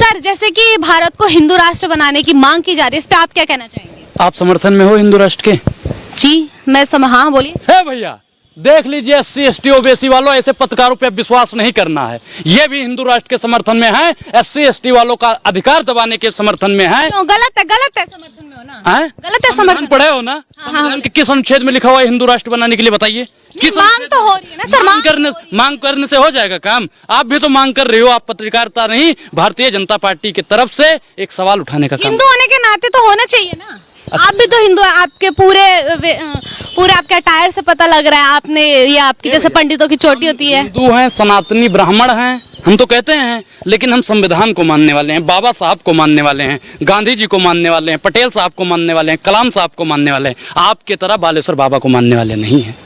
Sir, जैसे कि भारत को हिंदू राष्ट्र बनाने की मांग की जा रही है, इस पे आप क्या कहना चाहेंगे? आप समर्थन में हो हिंदू राष्ट्र के? जी, मैं हाँ, बोलिए। है भैया, देख लीजिए SC ST ओबीसी वालों, ऐसे पत्रकारों पे विश्वास नहीं करना है। ये भी हिंदू राष्ट्र के समर्थन में है, SC ST वालों का अधिकार दबाने के समर्थन में है। क्यों? गलत है समर्थन में हो ना। गलत है संविधान समर्थन। पढ़े हो ना? संविधान के किस अनुच्छेद में लिखा हुआ है हिंदू राष्ट्र बनाने के लिए, बताइए? किस मांग अनुच्छेद तो में? हो रही है ना सर, मांग करने से हो जाएगा काम? आप भी तो मांग कर रहे हो। आप पत्रकारिता नहीं, भारतीय जनता पार्टी की तरफ से एक सवाल उठाने का काम। हिंदू होने के नाते तो होना चाहिए ना। आप भी तो हिंदू हैं, आपके पूरे आपके अटायर से पता लग रहा है। आपने ये आपकी जैसे पंडितों की चोटी होती है। हिंदू हैं, सनातनी ब्राह्मण हैं, हम तो कहते हैं, लेकिन हम संविधान को मानने वाले हैं, बाबा साहब को मानने वाले हैं, गांधी जी को मानने वाले हैं, पटेल साहब को मानने वाले हैं, कलाम साहब को मानने वाले हैं। आपके तरह बालेश्वर बाबा को मानने वाले नहीं हैं।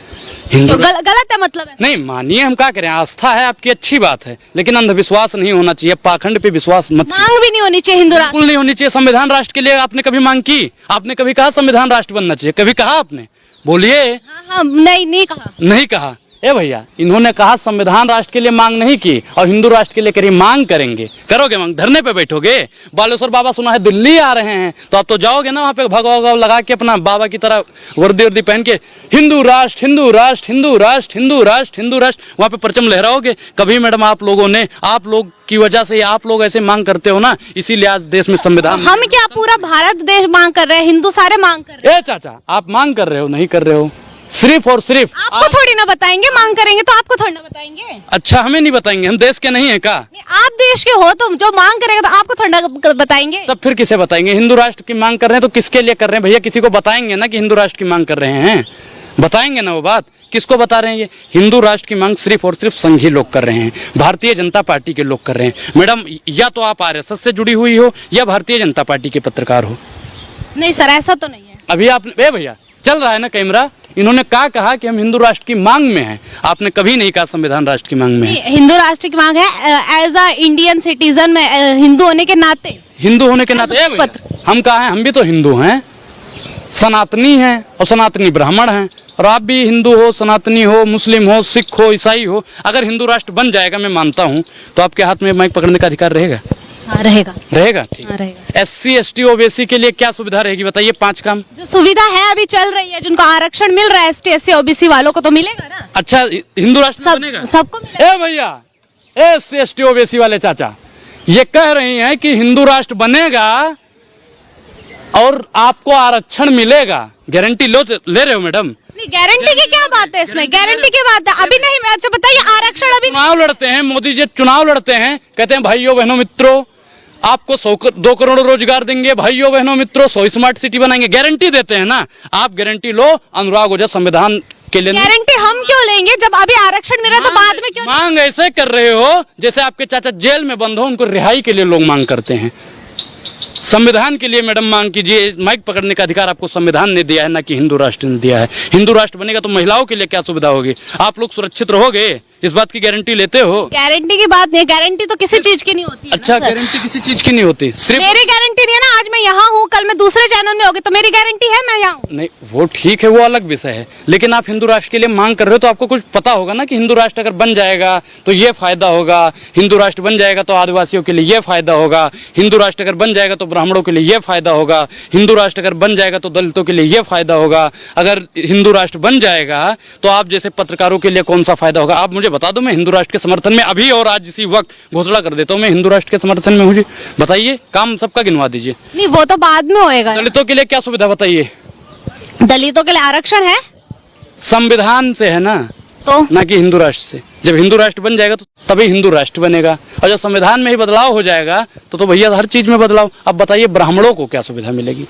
हिंदू तो गलत है मतलब है? नहीं मानिए, हम क्या करें, आस्था है आपकी, अच्छी बात है, लेकिन अंधविश्वास नहीं होना चाहिए, पाखंड पे विश्वास मत। मांग भी नहीं होनी चाहिए हिंदू राष्ट्र। बिल्कुल नहीं होनी चाहिए। संविधान राष्ट्र के लिए आपने कभी मांग की? आपने कभी कहा संविधान राष्ट्र बनना चाहिए? कभी कहा आपने? बोलिए। हाँ, नहीं कहा। नहीं कहा। ए भैया, इन्होंने कहा संविधान राष्ट्र के लिए मांग नहीं की, और हिंदू राष्ट्र के लिए करी मांग करेंगे। करोगे मांग? धरने पे बैठोगे? बालेश्वर बाबा सुना है दिल्ली आ रहे हैं, तो आप तो जाओगे ना वहाँ पे, भगवा लगा के अपना बाबा की तरह वर्दी पहन के, हिंदू राष्ट्र हिंदू राष्ट्र हिंदू राष्ट्र हिंदू राष्ट्र हिंदू राष्ट्र, वहाँ पे परचम लहराओगे? कभी मैडम आप लोगों ने, आप लोग की वजह से आप लोग ऐसे मांग करते हो ना, इसीलिए आज देश में संविधान। हम क्या, पूरा भारत देश मांग कर रहे हैं, हिंदू सारे मांग कर रहे हैं। ए चाचा, आप मांग कर रहे हो? नहीं कर रहे हो, सिर्फ और सिर्फ आपको थोड़ी ना बताएंगे, मांग करेंगे तो आपको थोड़ी ना बताएंगे। अच्छा, हमें नहीं बताएंगे? हम देश के नहीं है का? आप देश के हो, तो जो मांग करेगा तो आपको थोड़ी ना बताएंगे। तब फिर किसे बताएंगे? हिंदू राष्ट्र की मांग कर रहे हैं तो किसके लिए कर रहे हैं भैया? किसी को बताएंगे ना कि हिंदू राष्ट्र की मांग कर रहे हैं? बताएंगे ना वो बात? किसको बता रहे हैं? ये हिंदू राष्ट्र की मांग सिर्फ और सिर्फ संघी लोग कर रहे हैं, भारतीय जनता पार्टी के लोग कर रहे हैं। मैडम, या तो आप RSS से जुड़ी हुई हो या भारतीय जनता पार्टी के पत्रकार हो। नहीं सर, ऐसा तो नहीं है। अभी आपने, भैया चल रहा है ना कैमरा, इन्होंने कहा कि हम हिंदू राष्ट्र की मांग में हैं। आपने कभी नहीं कहा संविधान राष्ट्र की मांग में है। हिंदू राष्ट्र की मांग है एज अ इंडियन सिटीजन में, हिंदू होने के नाते। हिंदू होने के नाते हम कहा हैं? हम भी तो हिंदू हैं, सनातनी हैं और सनातनी ब्राह्मण हैं। और आप भी हिंदू हो, सनातनी हो, मुस्लिम हो, सिख हो, ईसाई हो। अगर हिंदू राष्ट्र बन जाएगा, मैं मानता हूँ, तो आपके हाथ में माइक पकड़ने का अधिकार रहेगा? हाँ, रहेगा। ठीक। हाँ, रहेगा। SC ST OBC के लिए क्या सुविधा रहेगी बताइए? 5 काम। जो सुविधा है अभी चल रही है, जिनको आरक्षण मिल रहा है ST SC OBC वालों को, तो मिलेगा ना। अच्छा, हिंदू राष्ट्र बनेगा? सबको मिलेगा। ए भैया, SC ST OBC वाले चाचा ये कह रही हैं कि हिंदू राष्ट्र बनेगा और आपको आरक्षण मिलेगा। गारंटी ले रहे हो मैडम? नहीं, गारंटी की क्या बात है इसमें? गारंटी की बात है अभी नहीं। अच्छा बताइए, आरक्षण अभी चुनाव लड़ते हैं मोदी जी, चुनाव लड़ते हैं, कहते हैं भाइयों बहनों मित्रों, आपको 2 करोड़ रोजगार देंगे, भाइयों बहनों मित्रों 100 स्मार्ट सिटी बनाएंगे। गारंटी देते हैं ना, आप गारंटी लो, अनुराग ओझा संविधान के लिए। गारंटी हम क्यों लेंगे जब अभी आरक्षण मिल रहा है, तो बाद में क्यों? मांग ऐसे कर रहे हो जैसे आपके चाचा जेल में बंद हो, उनको रिहाई के लिए लोग मांग करते हैं। संविधान के लिए मैडम मांग कीजिए। माइक पकड़ने का अधिकार आपको संविधान ने दिया है, ना कि हिंदू राष्ट्र ने दिया है। हिंदू राष्ट्र बनेगा तो महिलाओं के लिए क्या सुविधा होगी? आप लोग सुरक्षित रहोगे? इस बात की गारंटी लेते हो? गारंटी की बात नहीं, गारंटी तो किसी चीज की नहीं होती है। अच्छा, गारंटी किसी चीज की नहीं होती? सिर्फ मेरी गारंटी नहीं है ना। आज मैं यहाँ हूँ, कल मैं दूसरे चैनल में होगी, तो मेरी गारंटी है मैं यहाँ हूँ। नहीं, वो ठीक है, वो अलग विषय है, लेकिन आप हिंदू राष्ट्र के लिए मांग कर रहे हो तो आपको कुछ पता होगा ना कि हिंदू राष्ट्र अगर बन जाएगा तो ये फायदा होगा, हिंदू राष्ट्र बन जाएगा तो आदिवासियों के लिए ये फायदा होगा, हिंदू राष्ट्र अगर बन जाएगा तो ब्राह्मणों के लिए ये फायदा होगा, हिंदू राष्ट्र अगर बन जाएगा तो दलितों के लिए ये फायदा होगा। अगर हिंदू राष्ट्र बन जाएगा तो आप जैसे पत्रकारों के लिए कौन सा फायदा होगा? आप मुझे बता दो, मैं हिंदू राष्ट्र के समर्थन में अभी और आज इसी वक्त घोषणा कर देता हूँ, मैं हिंदू राष्ट्र के समर्थन में हूँ जी। बताइए, काम सबका गिनवा दीजिए। नहीं, वो तो बाद में होएगा। दलितों के लिए क्या सुविधा बताइए? दलितों के लिए आरक्षण है, संविधान से है ना, तो ना कि हिंदू राष्ट्र से। जब हिंदू राष्ट्र बन जाएगा तो तभी हिंदू राष्ट्र बनेगा, और जब संविधान में ही बदलाव हो जाएगा तो भैया हर चीज में बदलाव। अब बताइए, ब्राह्मणों को क्या सुविधा मिलेगी?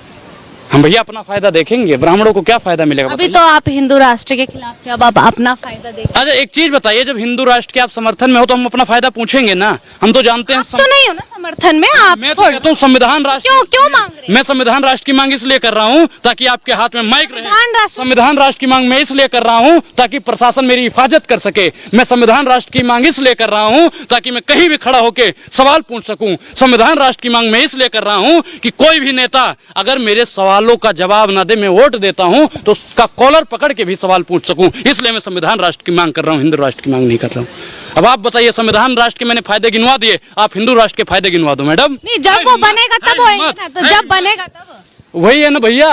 हम भैया अपना फायदा देखेंगे, ब्राह्मणों को क्या फायदा मिलेगा? अभी तो आप हिंदू राष्ट्र के खिलाफ थे, अब आप अपना फायदा देखिए। अरे एक चीज बताइए, जब हिंदू राष्ट्र के आप समर्थन में हो तो हम अपना फायदा पूछेंगे ना। हम तो जानते हैं तो नहीं हो ना समर्थन में आप। मैं तो कहता हूँ संविधान राष्ट्र। क्यों मांग रहे हैं? मैं संविधान राष्ट्र की मांग इसलिए कर रहा हूँ ताकि आपके हाथ में माइक रहे। संविधान राष्ट्र की मांग मैं इसलिए कर रहा हूँ ताकि प्रशासन मेरी हिफाजत कर सके। मैं संविधान राष्ट्र की मांग इसलिए कर रहा हूँ ताकि मैं कहीं भी खड़ा होकर सवाल पूछ सकूं। संविधान राष्ट्र की मांग मैं इसलिए कर रहा हूँ कि कोई भी नेता अगर मेरे सवालों का जवाब ना दे, मैं वोट देता हूँ तो उसका कॉलर पकड़ के भी सवाल पूछ सकूं। इसलिए मैं संविधान राष्ट्र की मांग कर रहा हूँ, हिंदू राष्ट्र की मांग नहीं कर रहा हूँ। अब आप बताइए, संविधान राष्ट्र के मैंने फायदे गिनवा दिए, आप हिंदू राष्ट्र के फायदे गिनवा दो मैडम। नहीं, जब वो बनेगा तब होएगा ना, तो जब बनेगा तब। वही है ना भैया,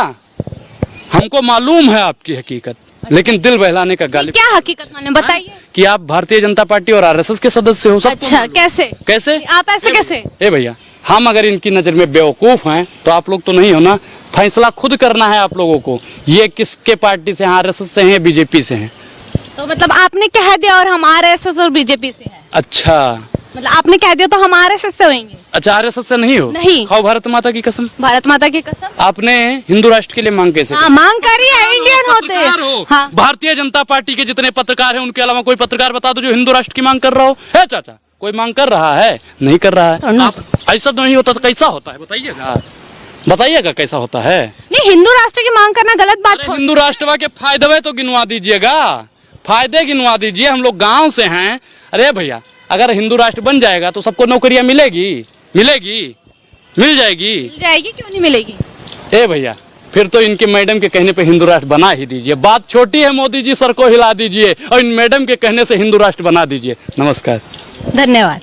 हमको मालूम है आपकी हकीकत, लेकिन दिल बहलाने का गालिब क्या हकीकत माने बताइए। कि आप भारतीय जनता पार्टी और आरएसएस के सदस्य हो। सबको अच्छा, मालूम। कैसे कैसे आप ऐसे कैसे? ए भैया, हम अगर इनकी नजर में बेवकूफ हैं तो आप लोग तो नहीं हो ना। फैसला खुद करना है आप लोगों को, ये किसके पार्टी से हैं, आरएसएस से हैं, बीजेपी से हैं। तो मतलब आपने कह दिया और हम आरएसएस और बीजेपी से है। अच्छा, मतलब आपने कह दिया तो हम आरएसएस से होंगे। अच्छा, आरएसएस से नहीं हो? नहीं। खाओ भारत माता की कसम। भारत माता की कसम। आपने हिंदू राष्ट्र के लिए मांग कैसे हाँ, मांग करी है, इंडियन होते पत्रकार हो। हैं। हाँ, भारतीय जनता पार्टी के जितने पत्रकार हैं उनके अलावा कोई पत्रकार बता दो जो हिंदू राष्ट्र की मांग कर रहा हो। है चाचा, कोई मांग कर रहा है? नहीं कर रहा है। आप ऐसा नहीं होता तो कैसा होता है बताइएगा, बताइएगा कैसा होता है। नहीं, हिंदू राष्ट्र की मांग करना गलत बात अरे हो। हिंदू राष्ट्र के फायदे तो गिनवा दीजिएगा, फायदे गिनवा दीजिए। हम लोग गांव से हैं। अरे भैया, अगर हिंदू राष्ट्र बन जाएगा तो सबको नौकरियां मिलेगी, मिलेगी, मिल जाएगी। मिल जाएगी, क्यों नहीं मिलेगी? ए भैया, फिर तो इनके मैडम के कहने पे हिंदू राष्ट्र बना ही दीजिए। बात छोटी है, मोदी जी सर को हिला दीजिए और इन मैडम के कहने से हिंदू राष्ट्र बना दीजिए। नमस्कार, धन्यवाद।